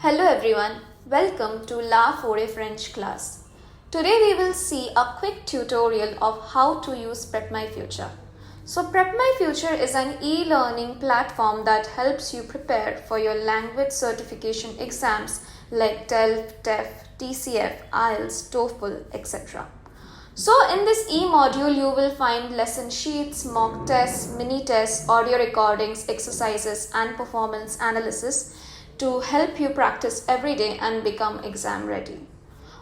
Hello everyone, welcome to La Forêt French class. Today we will see a quick tutorial of how to use PrepMyFuture. So PrepMyFuture is an e-learning platform that helps you prepare for your language certification exams like DELF, TEF, TCF, IELTS, TOEFL, etc. So in this e-module you will find lesson sheets, mock tests, mini tests, audio recordings, exercises and performance analysis to help you practice every day and become exam ready.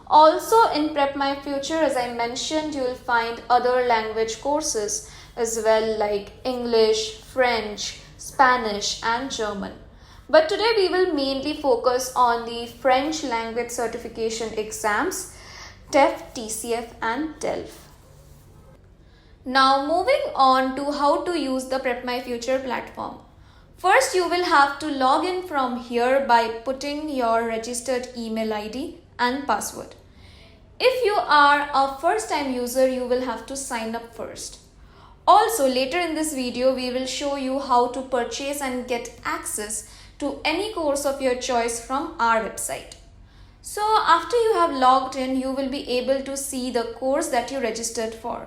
Also in PrepMyFuture, as I mentioned, you will find other language courses as well like English, French, Spanish and German. But today we will mainly focus on the French language certification exams, TEF, TCF and DELF. Now moving on to how to use the PrepMyFuture platform. First, you will have to log in from here by putting your registered email ID and password. If you are a first-time user, you will have to sign up first. Also, later in this video, we will show you how to purchase and get access to any course of your choice from our website. So, after you have logged in, you will be able to see the course that you registered for.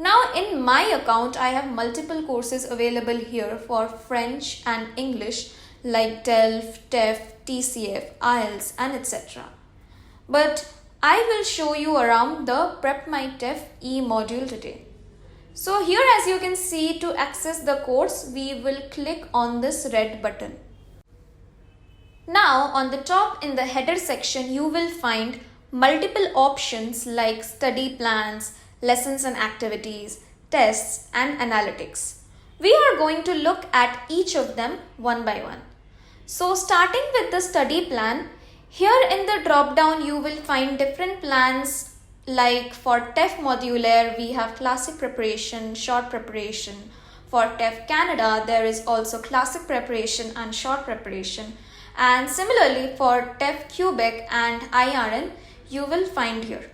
Now in my account, I have multiple courses available here for French and English like DELF, TEF, TCF, IELTS and etc. But I will show you around the PrepMyTEF e-module today. So here, as you can see, to access the course, we will click on this red button. Now on the top in the header section, you will find multiple options like study plans, lessons and activities, tests and analytics. We are going to look at each of them one by one. So starting with the study plan, here in the drop down you will find different plans like for TEF Modulaire we have classic preparation, short preparation. For TEF Canada there is also classic preparation and short preparation, and similarly for TEF Quebec and IRN you will find here.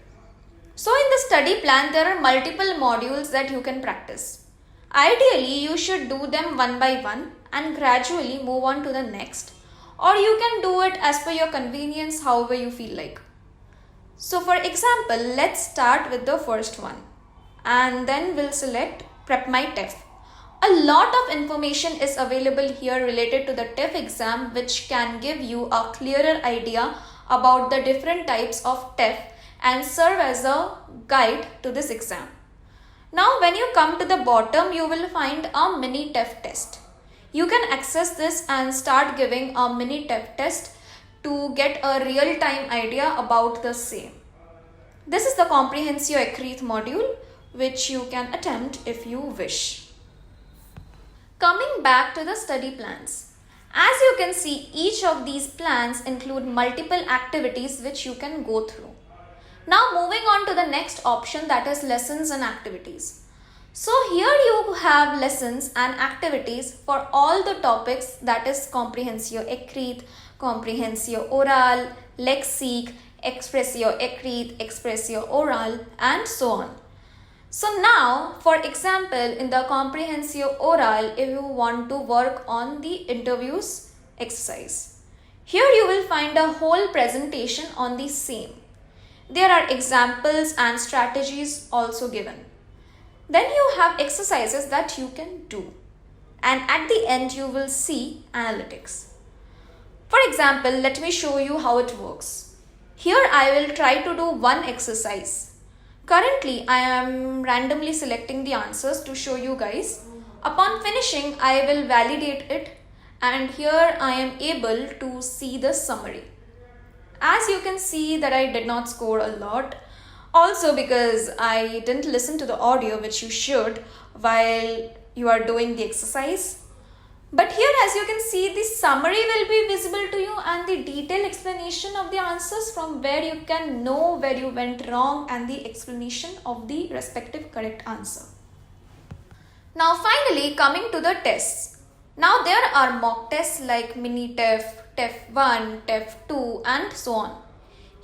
So in the study plan, there are multiple modules that you can practice. Ideally, you should do them one by one and gradually move on to the next. Or you can do it as per your convenience, however you feel like. So for example, let's start with the first one. And then we'll select PrepMyTEF. A lot of information is available here related to the TEF exam, which can give you a clearer idea about the different types of TEF and serve as a guide to this exam. Now when you come to the bottom, you will find a mini TEF test. You can access this and start giving a mini TEF test to get a real-time idea about the same. This is the Comprehension Écrite module, which you can attempt if you wish. Coming back to the study plans. As you can see, each of these plans include multiple activities which you can go through. Now moving on to the next option, that is lessons and activities. So here you have lessons and activities for all the topics, that is Comprehension Écrite, Comprehension Orale, Lexique, Expression Écrite, Expression Orale and so on. So now for example in the Comprehension Orale, if you want to work on the interviews exercise, here you will find a whole presentation on the same. There are examples and strategies also given. Then you have exercises that you can do. And at the end you will see analytics. For example, let me show you how it works. Here I will try to do one exercise. Currently I am randomly selecting the answers to show you guys. Upon finishing I will validate it, and here I am able to see the summary. As you can see that I did not score a lot, also because I didn't listen to the audio which you should while you are doing the exercise. But here as you can see, the summary will be visible to you and the detailed explanation of the answers from where you can know where you went wrong and the explanation of the respective correct answer. Now finally coming to the tests. Now there are mock tests like mini TEF, TEF 1, TEF 2 and so on.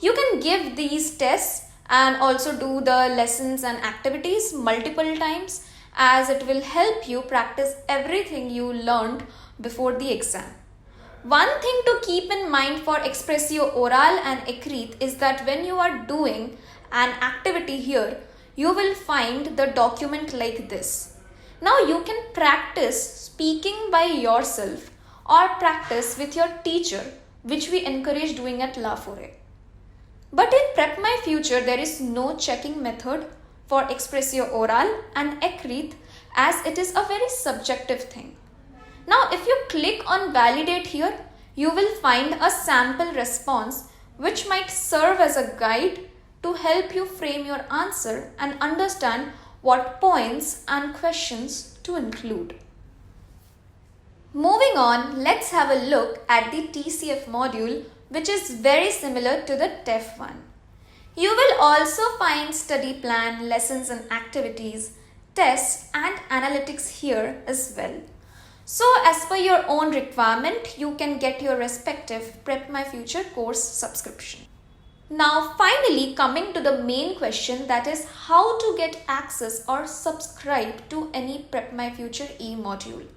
You can give these tests and also do the lessons and activities multiple times, as it will help you practice everything you learned before the exam. One thing to keep in mind for expressio oral and écrite is that when you are doing an activity here, you will find the document like this. Now you can practice speaking by yourself or practice with your teacher, which we encourage doing at La Forêt. But in PrepMyFuture, there is no checking method for expressio oral and écrite, as it is a very subjective thing. Now if you click on validate here, you will find a sample response which might serve as a guide to help you frame your answer and understand what points and questions to include. Moving on, let's have a look at the TCF module, which is very similar to the TEF one. You will also find study plan, lessons and activities, tests and analytics here as well. So as per your own requirement, you can get your respective PrepMyFuture course subscription. Now finally, coming to the main question, that is how to get access or subscribe to any PrepMyFuture e-module.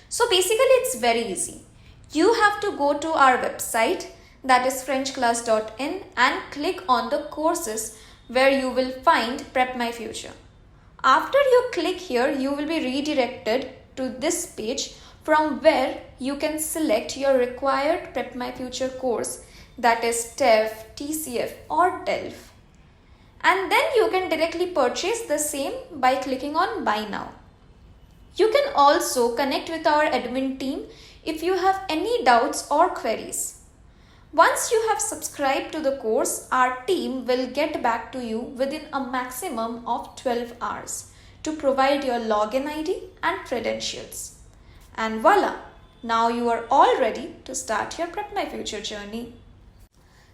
So basically it's very easy. You have to go to our website, that is frenchclass.in, and click on the courses where you will find PrepMyFuture. After you click here, you will be redirected to this page from where you can select your required PrepMyFuture course, that is TEF, TCF or DELF. And then you can directly purchase the same by clicking on Buy Now. You can also connect with our admin team if you have any doubts or queries. Once you have subscribed to the course, our team will get back to you within a maximum of 12 hours to provide your login ID and credentials. And voila! Now you are all ready to start your PrepMyFuture journey.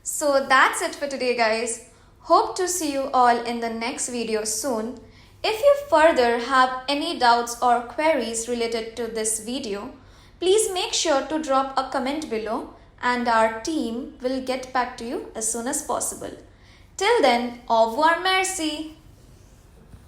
So that's it for today, guys. Hope to see you all in the next video soon. If you further have any doubts or queries related to this video, please make sure to drop a comment below and our team will get back to you as soon as possible. Till then, au revoir, merci.